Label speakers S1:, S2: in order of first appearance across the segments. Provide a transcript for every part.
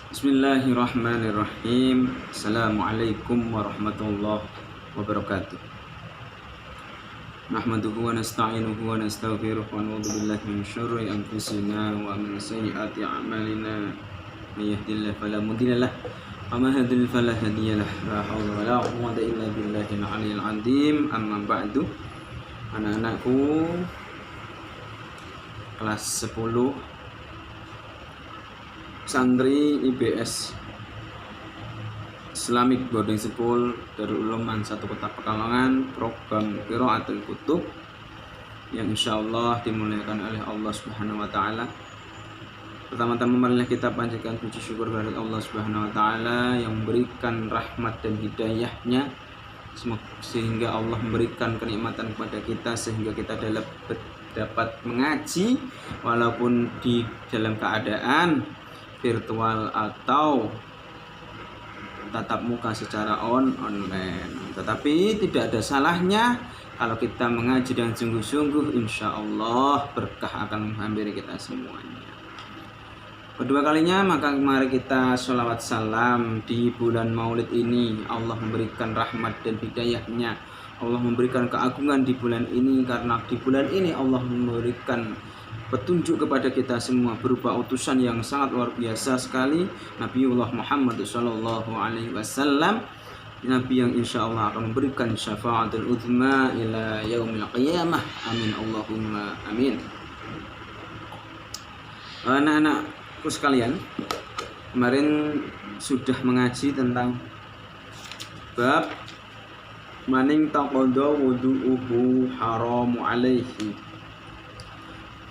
S1: Bismillahirrahmanirrahim. Assalamualaikum warahmatullahi wabarakatuh. Nahmaduhu wa nasta'inuhu wa nastaghfiruh wa na'udzu billahi min syururi anfusina wa min sayyiati a'malina. May yahdihillahu fala mudilla lahu wa may yudlil fala hadiya lahu. La haula wa la quwwata illa billahil aliyyil azim. Amma ba'du. Anak-anakku kelas 10 santri IBS Islamic Boarding School Darul Ulum 1 Kota Pekalongan, program Qiraatul Kutub yang insyaallah dimuliakan oleh Allah Subhanahu wa taala. Pertama-tama marilah kita panjatkan puji syukur kepada Allah Subhanahu wa taala yang memberikan rahmat dan hidayahnya sehingga Allah memberikan kenikmatan kepada kita sehingga kita dapat mengaji walaupun di dalam keadaan virtual atau tatap muka secara online. Tetapi tidak ada salahnya kalau kita mengaji dengan sungguh-sungguh, insya Allah berkah akan menghampiri kita semuanya. Kedua kalinya maka mari kita sholawat salam di bulan Maulid ini. Allah memberikan rahmat dan hidayahnya, Allah memberikan keagungan di bulan ini, karena di bulan ini Allah memberikan petunjuk kepada kita semua berupa utusan yang sangat luar biasa sekali, Nabiullah Muhammad sallallahu alaihi wasallam, Nabi yang insya Allah akan memberikan syafaatul uzma ila yaumil qiyamah. Amin Allahumma amin. Anak-anakku sekalian, kemarin sudah mengaji tentang bab maning taqadha wudu'uhu haramu alaihi,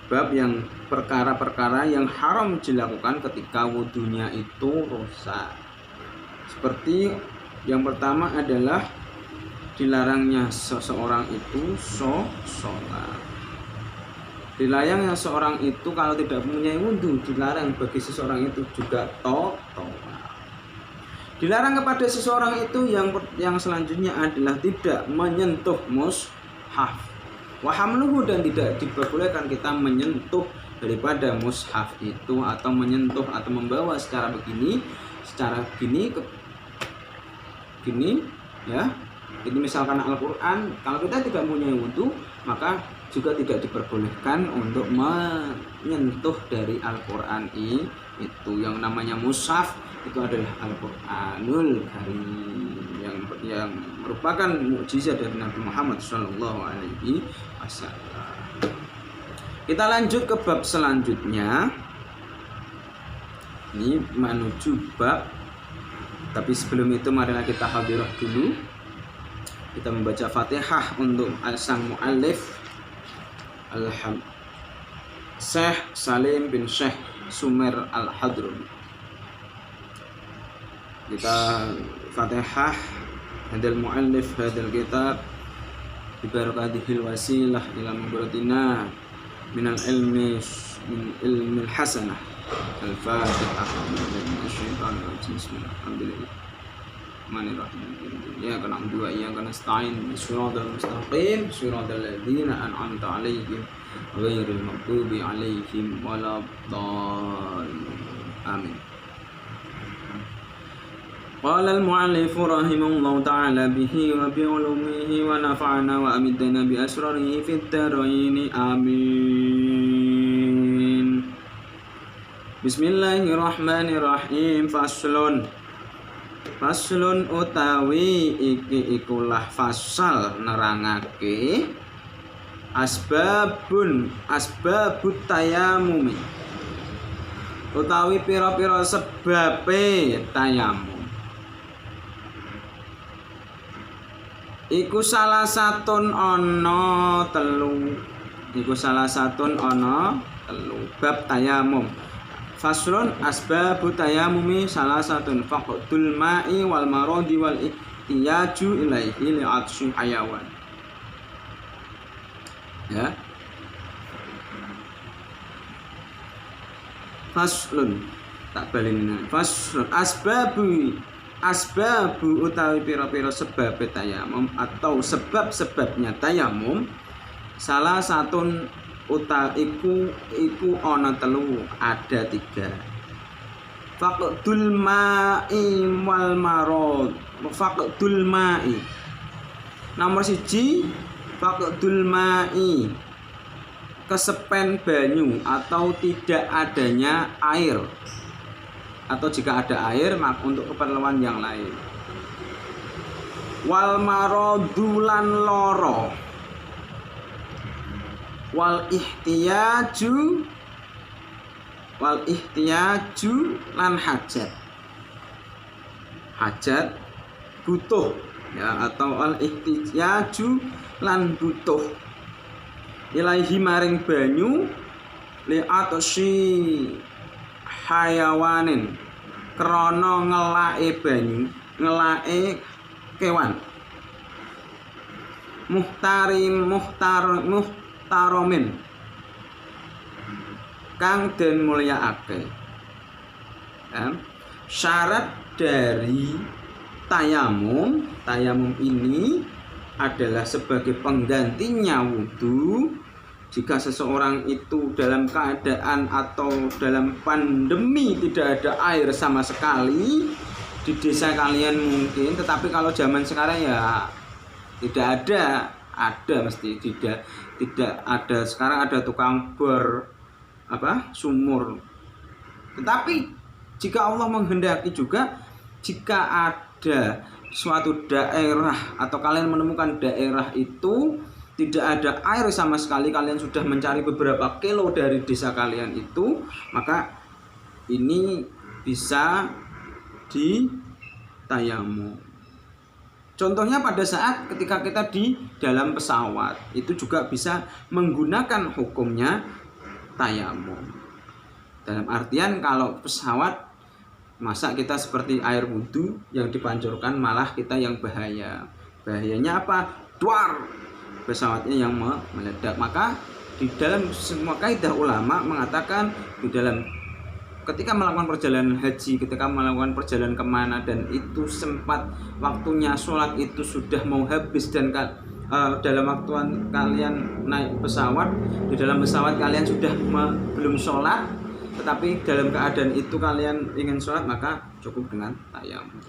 S1: bab yang perkara-perkara yang haram dilakukan ketika wudunya itu rusak. Seperti yang pertama adalah dilarangnya seseorang itu sholat. Dilarangnya seorang itu kalau tidak mempunyai wudu, dilarang bagi seseorang itu juga tawaf. Dilarang kepada seseorang itu yang selanjutnya adalah tidak menyentuh mushaf. Wahamluhu, dan tidak diperbolehkan kita menyentuh daripada mushaf itu, atau menyentuh atau membawa secara gini ya. Ini misalkan Al-Qur'an, kalau kita tidak mempunyai wudu maka juga tidak diperbolehkan untuk menyentuh dari Al-Qur'an itu. Yang namanya mushaf itu adalah Al-Qur'anul Karim yang merupakan mukjizat dari Nabi Muhammad sallallahu alaihi wasallam. Kita lanjut ke bab selanjutnya. Ini menuju bab, tapi sebelum itu marilah kita hadirah dulu. Kita membaca Fatihah untuk sang muallif Syekh Salim bin Syekh Sumer Al-Hadrumi. Kita Fatihah hadal muallif hadal kitab bibarakatihil wasilah ila maghfiratina minal ilmi hasanah. Al-Fatihah. Bismillahirrahmanirrahim. Ya kana dua ya kana stain siratal mustaqim siratal ladzina an'amta 'alaihim ghairil maghdubi 'alaihim waladdallin. Amin. Qala al-mu'allif rahimahullahu ta'ala bihi wa bi ulumihi wa nafa'ana wa amidana bi asrarihi fid dharain. Amin. Bismillahirrahmanirrahim. Faslun utawi iki ikulah fasal nerangake asbabut tayamumi, utawi pira-pira sebabe tayamum. Iku salah satun ana telu. Bab tayamum. Faslun asbabu tayamumi salah satun faqdul ma'i wal maradi wal ihtiyaju ilaihi li'atsyi hayawan. Ya. Faslun tak baleni. Faslun asbabu utawi pira-pira sebab tayamum atau sebab-sebabnya tayamum salah satun iku ana telu, ada tiga. faqdul ma'i wal marad. Faqdul ma'i. Nomor 1 faqdul ma'i. Kesepen banyu atau tidak adanya air. Atau jika ada air maka untuk keperluan yang lain. Wal maradu lan loro. Wal ihtiyaju lan hajat. Hajat butuh ya, atau al ihtiyaju lan butuh. Ilaihi maring banyu li atsi hayawanin krana ngelake banyu, ngelake kewan. Muhtaromin kang den mulyaake. Syarat dari tayamum ini adalah sebagai penggantinya wudhu. Jika seseorang itu dalam keadaan atau dalam pandemi tidak ada air sama sekali di desa kalian mungkin, tetapi kalau zaman sekarang ya tidak ada mesti tidak ada. Sekarang ada tukang sumur. Tetapi jika Allah menghendaki juga, jika ada suatu daerah atau kalian menemukan daerah itu tidak ada air sama sekali, kalian sudah mencari beberapa kilo dari desa kalian itu, maka ini bisa ditayamum. Contohnya pada saat ketika kita di dalam pesawat, itu juga bisa menggunakan hukumnya tayamum. Dalam artian kalau pesawat, masa kita seperti air wudhu yang dipancurkan malah kita yang bahaya. Bahayanya apa? Duar, pesawatnya yang meledak. Maka di dalam semua kaidah ulama mengatakan di dalam ketika melakukan perjalanan haji, ketika melakukan perjalanan kemana dan itu sempat waktunya sholat itu sudah mau habis dan dalam waktu kalian naik pesawat, di dalam pesawat kalian sudah belum sholat, tetapi dalam keadaan itu kalian ingin sholat, maka cukup dengan tayamum.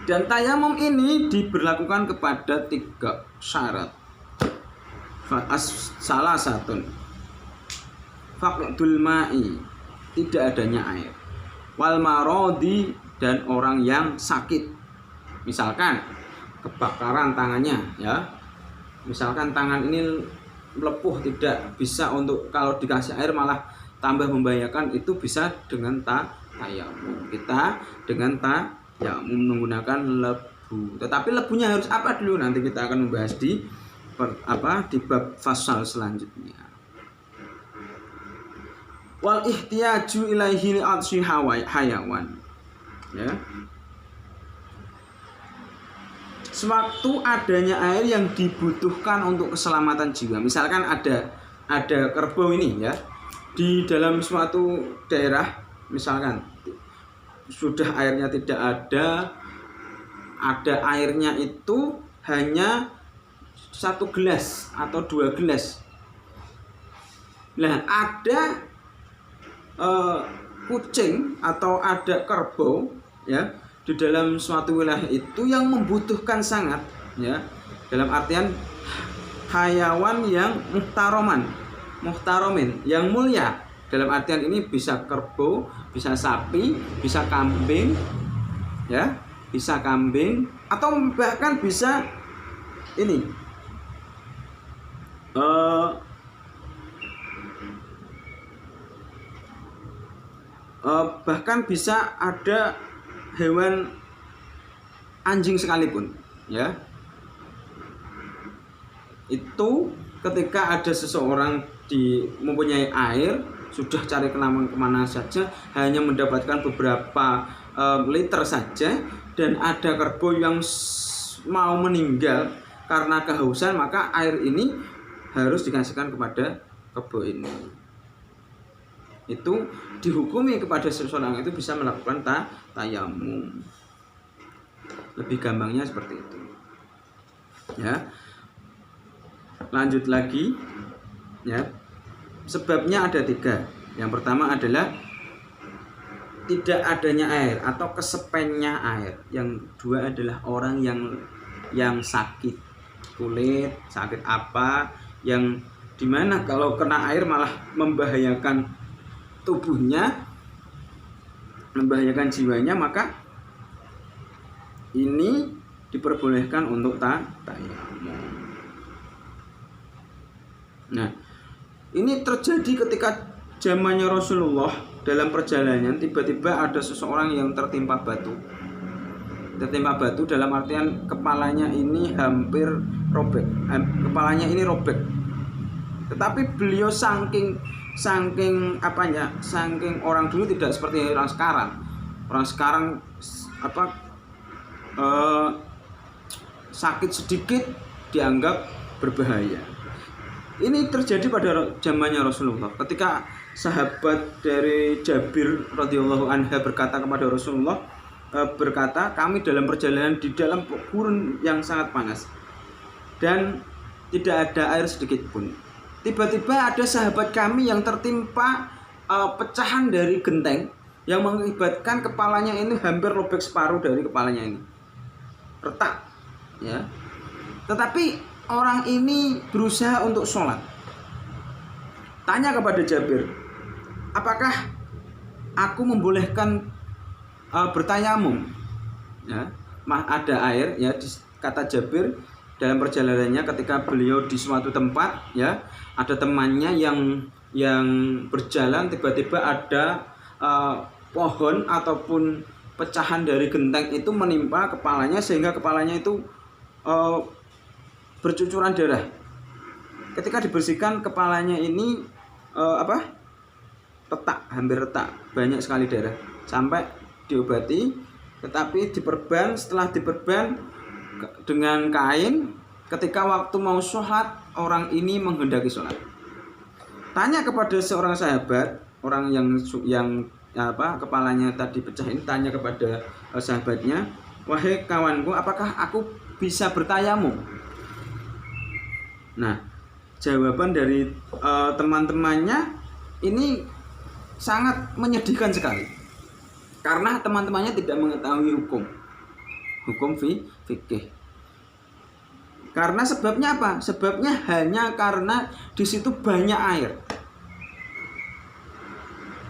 S1: Dan tayamum ini diberlakukan kepada 3 syarat. Salah satu faqdul ma'i, tidak adanya air. Wal marodi, dan orang yang sakit. Misalkan kebakaran tangannya ya. Misalkan tangan ini melepuh, tidak bisa untuk kalau dikasih air malah tambah membahayakan, itu bisa dengan tayamum. Kita dengan tayamum menggunakan lebu. Tetapi lebunya harus apa dulu, nanti kita akan membahas di bab fasal selanjutnya. Wal ihtiyaju ilaihi li'atsi hayawan. Ya. Sewaktu adanya air yang dibutuhkan untuk keselamatan jiwa. Misalkan ada kerbau ini ya, di dalam suatu daerah, misalkan sudah airnya tidak ada airnya itu hanya 1 gelas atau 2 gelas. Nah, ada kucing atau ada kerbau ya di dalam suatu wilayah itu yang membutuhkan sangat ya, dalam artian hayawan yang muhtaromin yang mulia. Dalam artian ini bisa kerbau, bisa sapi, bisa kambing ya, bisa kambing, atau bahkan bisa ini bahkan bisa ada hewan anjing sekalipun ya. Itu ketika ada seseorang mempunyai air, sudah cari kemana saja, hanya mendapatkan beberapa liter saja, dan ada kerbau yang mau meninggal karena kehausan, maka air ini harus dikasihkan kepada kerbau ini. Itu dihukumi kepada seseorang itu bisa melakukan tayamum. Lebih gampangnya seperti itu ya. Lanjut lagi ya, sebabnya ada 3. Yang pertama adalah tidak adanya air atau kesepennya air. Yang dua adalah orang yang sakit kulit, sakit apa, yang dimana kalau kena air malah membahayakan tubuhnya, membahayakan jiwanya, maka ini diperbolehkan untuk tayamum. Nah, ini terjadi ketika zamannya Rasulullah. Dalam perjalanan tiba-tiba ada seseorang yang tertimpa batu. Tertimpa batu dalam artian kepalanya ini hampir robek. Kepalanya ini robek. Tetapi beliau saking orang dulu tidak seperti orang sekarang. Orang sekarang sakit sedikit dianggap berbahaya. Ini terjadi pada zamannya Rasulullah. Ketika sahabat dari Jabir radhiyallahu anha berkata kepada Rasulullah, kami dalam perjalanan di dalam gurun yang sangat panas dan tidak ada air sedikit pun. Tiba-tiba ada sahabat kami yang tertimpa pecahan dari genteng yang mengakibatkan kepalanya ini hampir robek separuh dari kepalanya ini, retak, ya. Tetapi orang ini berusaha untuk sholat. Tanya kepada Jabir, apakah aku membolehkan bertayamum? Ya, ada air, ya. Kata Jabir dalam perjalanannya ketika beliau di suatu tempat, ya, ada temannya yang berjalan, tiba-tiba ada pohon ataupun pecahan dari genteng itu menimpa kepalanya sehingga kepalanya itu bercucuran darah. Ketika dibersihkan kepalanya ini retak, hampir retak, banyak sekali darah, sampai diobati, tetapi setelah diperban dengan kain, ketika waktu mau sholat, orang ini menghendaki sholat. Tanya kepada seorang sahabat, orang yang kepalanya tadi pecah ini, tanya kepada sahabatnya, wahai kawanku, apakah aku bisa bertayamum? Nah, jawaban dari teman-temannya ini sangat menyedihkan sekali, karena teman-temannya tidak mengetahui hukum fikih. Karena sebabnya apa? Sebabnya hanya karena di situ banyak air.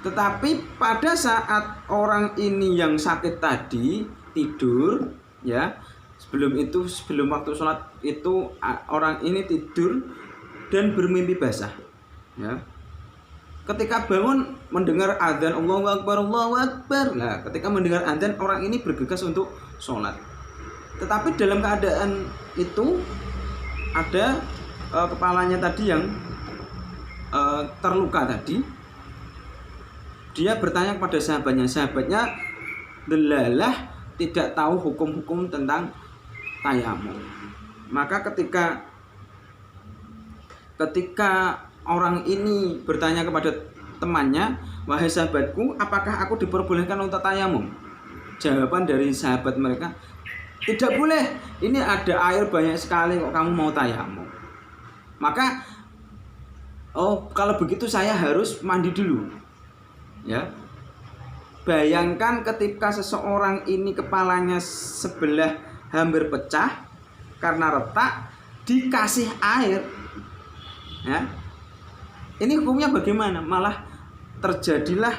S1: Tetapi pada saat orang ini yang sakit tadi tidur, ya, sebelum waktu sholat itu orang ini tidur dan bermimpi basah, ya. Ketika bangun mendengar adzan, Allahu Akbar, Allahu Akbar. Nah, ketika mendengar adzan, orang ini bergegas untuk sholat. Tetapi dalam keadaan itu ada kepalanya tadi yang terluka tadi. Dia bertanya kepada sahabatnya delalah tidak tahu hukum-hukum tentang tayamum. Maka ketika orang ini bertanya kepada temannya, wahai sahabatku, apakah aku diperbolehkan untuk tayamum? Jawaban dari sahabat mereka, tidak boleh, ini ada air banyak sekali kok kamu mau tayamum. Maka, kalau begitu saya harus mandi dulu, ya. Bayangkan ketika seseorang ini kepalanya sebelah hampir pecah karena retak, dikasih air, ya. Ini hukumnya bagaimana? Malah terjadilah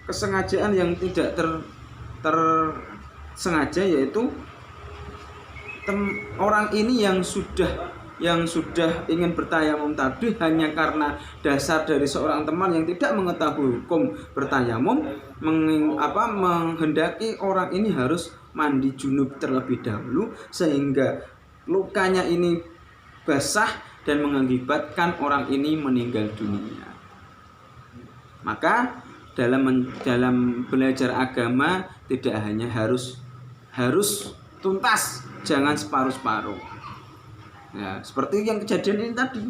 S1: kesengajaan yang tidak tersengaja, yaitu orang ini yang sudah ingin bertayamum tadi hanya karena dasar dari seorang teman yang tidak mengetahui hukum bertayamum, menghendaki orang ini harus mandi junub terlebih dahulu sehingga lukanya ini basah dan mengakibatkan orang ini meninggal dunia. Maka dalam belajar agama tidak hanya harus tuntas, jangan separuh-separuh. Ya, seperti yang kejadian ini tadi.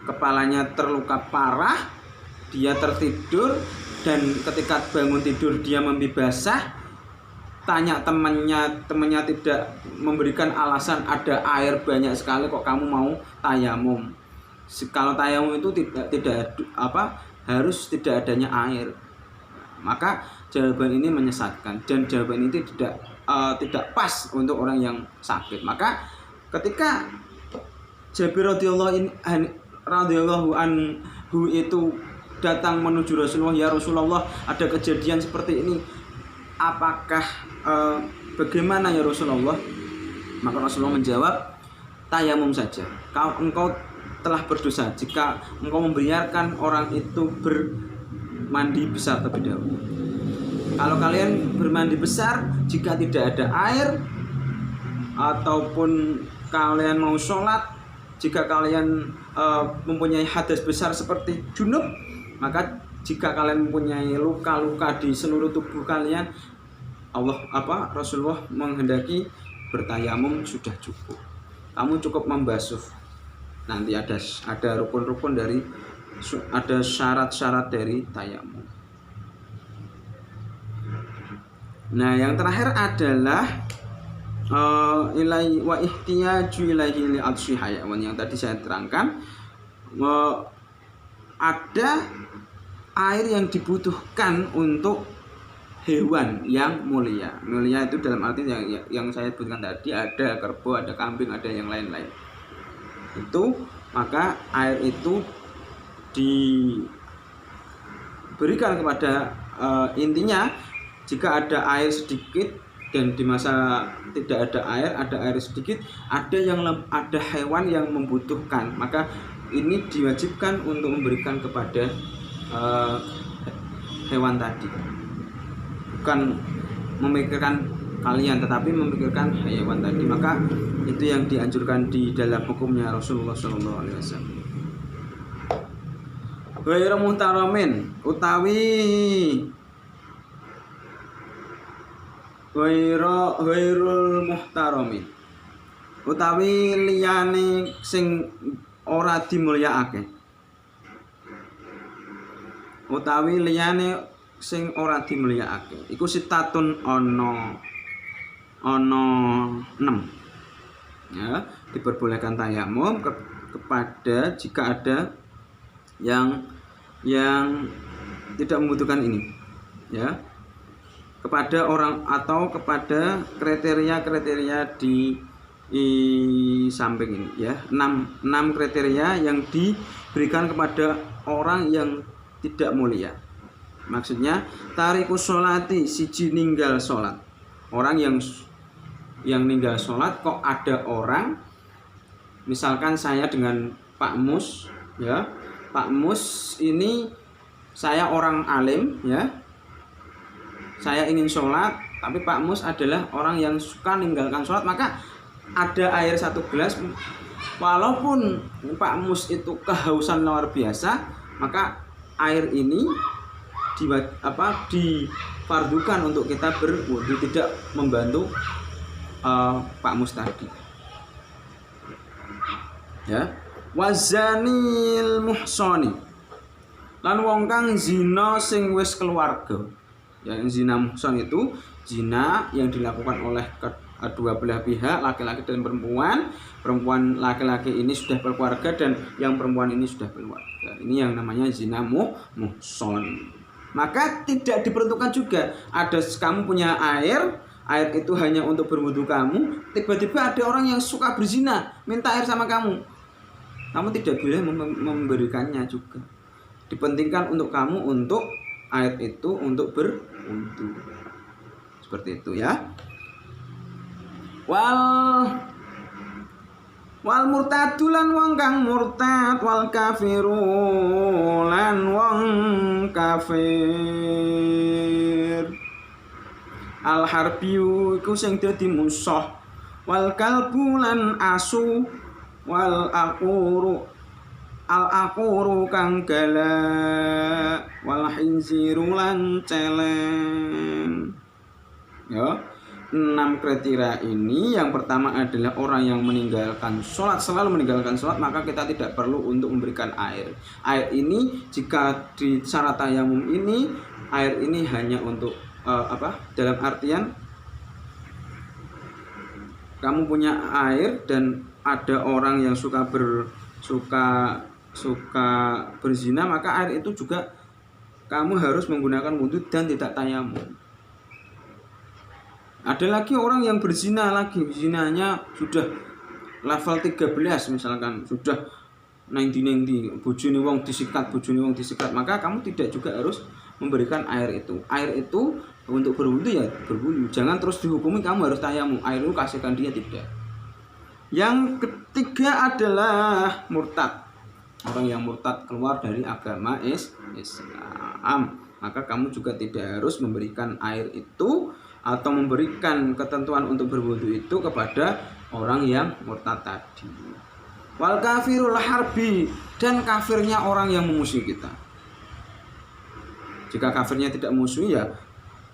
S1: Kepalanya terluka parah, dia tertidur dan ketika bangun tidur dia mimpi basah. Tanya temannya tidak memberikan alasan, ada air banyak sekali kok kamu mau tayamum. Kalau tayamum itu tidak harus tidak adanya air. Maka jawaban ini menyesatkan dan jawaban ini tidak pas untuk orang yang sakit. Maka ketika Jabir radhiyallahu anhu itu datang menuju Rasulullah, ya Rasulullah, ada kejadian seperti ini, apakah bagaimana ya Rasulullah? Maka Rasulullah menjawab, tayamum saja. Engkau telah berdosa jika engkau membiarkan orang itu bermandi besar terlebih dahulu. Kalau kalian bermandi besar, jika tidak ada air, ataupun kalian mau sholat, jika kalian mempunyai hadas besar seperti junub, maka jika kalian mempunyai luka-luka di seluruh tubuh kalian, Rasulullah menghendaki bertayamum sudah cukup. Kamu cukup membasuh. Nanti ada rukun-rukun ada syarat-syarat dari tayamum. Nah, yang terakhir adalah ilai wa ihtiyaju ilaihi li atsyi hayawan, yang tadi saya terangkan. Ada air yang dibutuhkan untuk hewan yang mulia. Mulia itu dalam arti yang saya sebutkan tadi, ada kerbau, ada kambing, ada yang lain-lain. Itu maka air itu diberikan kepada intinya jika ada air sedikit dan di masa tidak ada air sedikit, ada hewan yang membutuhkan, maka ini diwajibkan untuk memberikan kepada hewan tadi. Bukan memikirkan kalian, tetapi memikirkan hewan tadi. Maka itu yang dianjurkan di dalam hukumnya Rasulullah SAW. Ghairu muhtaramin utawi ghairul muhtaramin utawi liyane sing ora dimulyakake. Utawi liyane sing ora dimulyakake iku sitatun ana 6. Ya, diperbolehkan tayamum kepada jika ada yang tidak membutuhkan ini, ya, kepada orang atau kepada kriteria-kriteria di samping ini, ya. 6 kriteria yang diberikan kepada orang yang tidak mulia. Maksudnya tarikus sholati, siji ninggal sholat. Orang yang ninggal sholat, kok ada orang, misalkan saya dengan Pak Mus, ya, Pak Mus ini saya orang alim, ya, saya ingin sholat, tapi Pak Mus adalah orang yang suka ninggalkan sholat, maka ada air 1 gelas, walaupun Pak Mus itu kehausan luar biasa, maka air ini difardukan untuk kita berwudu, tidak membantu Pak Mus tadi, ya. Wazanil muhsani, lan wong kang zina sing wis keluarga. Yang zina muhsan itu zina yang dilakukan oleh kedua belah pihak, laki-laki dan perempuan. Perempuan laki-laki ini sudah berkeluarga dan yang perempuan ini sudah berkeluarga. Ini yang namanya zina muhsan. Maka tidak diperuntukkan juga ada kamu punya air itu hanya untuk berwudu kamu, tiba-tiba ada orang yang suka berzina, minta air sama kamu tidak boleh memberikannya juga. Dipentingkan untuk kamu, untuk air itu untuk berwudu. Seperti itu, ya. Wal murtadulan wong kang murtad, wal kafirulan wong kafir. Al harbiyu iku sing dadi musuh, wal kalbulan asu, wal aquru kang gala, wal khinziru lan celeng. Ya, 6 kriteria ini. Yang pertama adalah orang yang meninggalkan sholat, selalu meninggalkan sholat, maka kita tidak perlu untuk memberikan air. Air ini jika di syarat tayamum ini, air ini hanya untuk dalam artian kamu punya air dan ada orang yang suka berzina, maka air itu juga kamu harus menggunakan wudhu dan tidak tayamum. Ada lagi orang yang berzina lagi, zinanya sudah level 13 misalkan, sudah 90 bojone wong disikat, maka kamu tidak juga harus memberikan air itu. Air itu untuk berwudu ya berwudu, jangan terus dihukumi kamu harus tayamum, air itu kasihkan dia, tidak. Yang ketiga adalah murtad. Orang yang murtad keluar dari agama Islam, maka kamu juga tidak harus memberikan air itu atau memberikan ketentuan untuk berwudu itu kepada orang yang murtad tadi. Wal kafirul harbi, dan kafirnya orang yang memusuhi kita. Jika kafirnya tidak memusuhi ya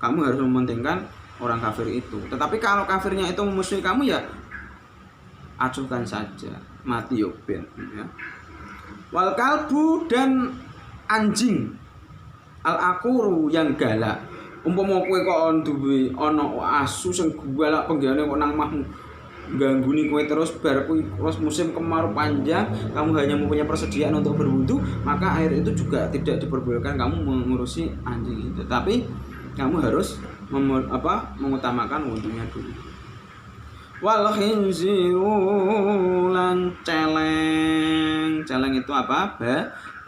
S1: kamu harus mementingkan orang kafir itu. Tetapi kalau kafirnya itu memusuhi kamu ya acuhkan saja, mati yo ben ya. Wal kalbu, dan anjing. Al akuru, yang galak. Umpama kowe kok duwe ana asu sing galak penggane kok nang omahmu gangguin kowe terus, bar terus musim kemarau panjang kamu hanya mempunyai persediaan untuk berwudu, maka air itu juga tidak diperbolehkan kamu mengurusi anjing itu. Tapi kamu harus mengutamakan wudunya dulu. Wal khinziru, lan celeng. Celeng itu apa?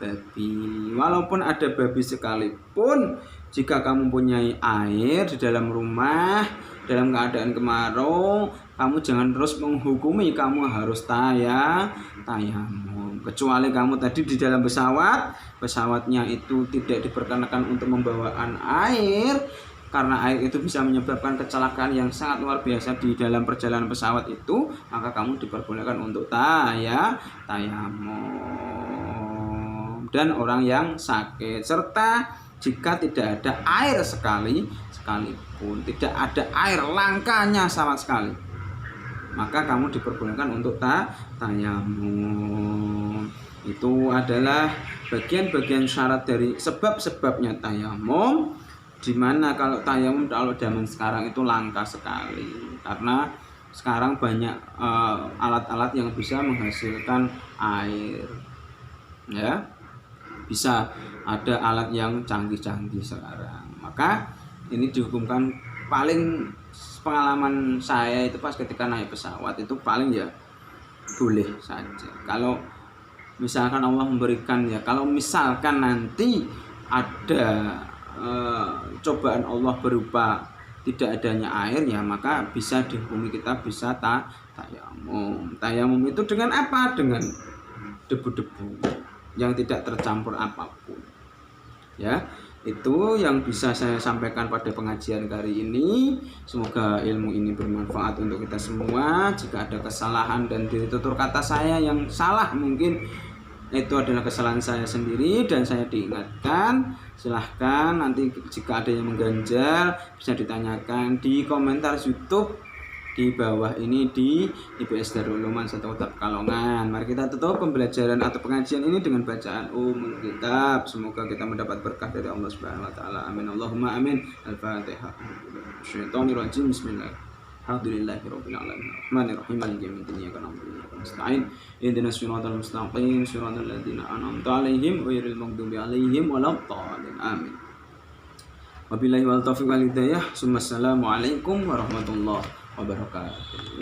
S1: Babi. Walaupun ada babi sekalipun, jika kamu mempunyai air di dalam rumah dalam keadaan kemarau, kamu jangan terus menghukumi kamu harus tayamum. Kecuali kamu tadi di dalam pesawatnya itu tidak diperkenakan untuk membawaan air, karena air itu bisa menyebabkan kecelakaan yang sangat luar biasa di dalam perjalanan pesawat itu, maka kamu diperbolehkan untuk tayamum. Dan orang yang sakit, serta jika tidak ada air sekalipun, tidak ada air, langkanya sama sekali, maka kamu diperbolehkan untuk tayamum. Itu adalah bagian-bagian syarat dari sebab-sebabnya tayamum, dimana kalau tayamum kalau zaman sekarang itu langka sekali, karena sekarang banyak alat-alat yang bisa menghasilkan air, ya. Bisa ada alat yang canggih-canggih sekarang. Maka ini dihukumkan, paling pengalaman saya itu pas ketika naik pesawat itu paling ya boleh saja. Kalau misalkan Allah memberikan, ya kalau misalkan nanti ada cobaan Allah berupa tidak adanya air, ya maka bisa dihukumi kita bisa tayamum. Tayamum itu dengan apa? Dengan debu-debu yang tidak tercampur apapun. Ya, itu yang bisa saya sampaikan pada pengajian kali ini. Semoga ilmu ini bermanfaat untuk kita semua. Jika ada kesalahan dan dari tutur kata saya yang salah, mungkin itu adalah kesalahan saya sendiri dan saya diingatkan. Silahkan nanti jika ada yang mengganjal bisa ditanyakan di komentar YouTube di bawah ini di IPS Darul Ulum Mansatowo Pekalongan. Mari kita tutup pembelajaran atau pengajian ini dengan bacaan kitab. Semoga kita mendapat berkah dari Allah Subhanahu wa taala. Amin Allahumma amin. Al-Fatihah. Syaitonirrajim. Bismillah. Alhamdulillahirabbil alamin. Rahmanirrahim. Maliki yaumiddin. Iyyaka na'budu wa iyyaka nasta'in. Ihdinas siratal mustaqim. Siratal ladzina an'amta 'alaihim ghairil maghdubi 'alaihim waladdallin. Amin. Wabillahi wal taufiq wal hidayah. Assalamualaikum warahmatullahi wabarakatuh.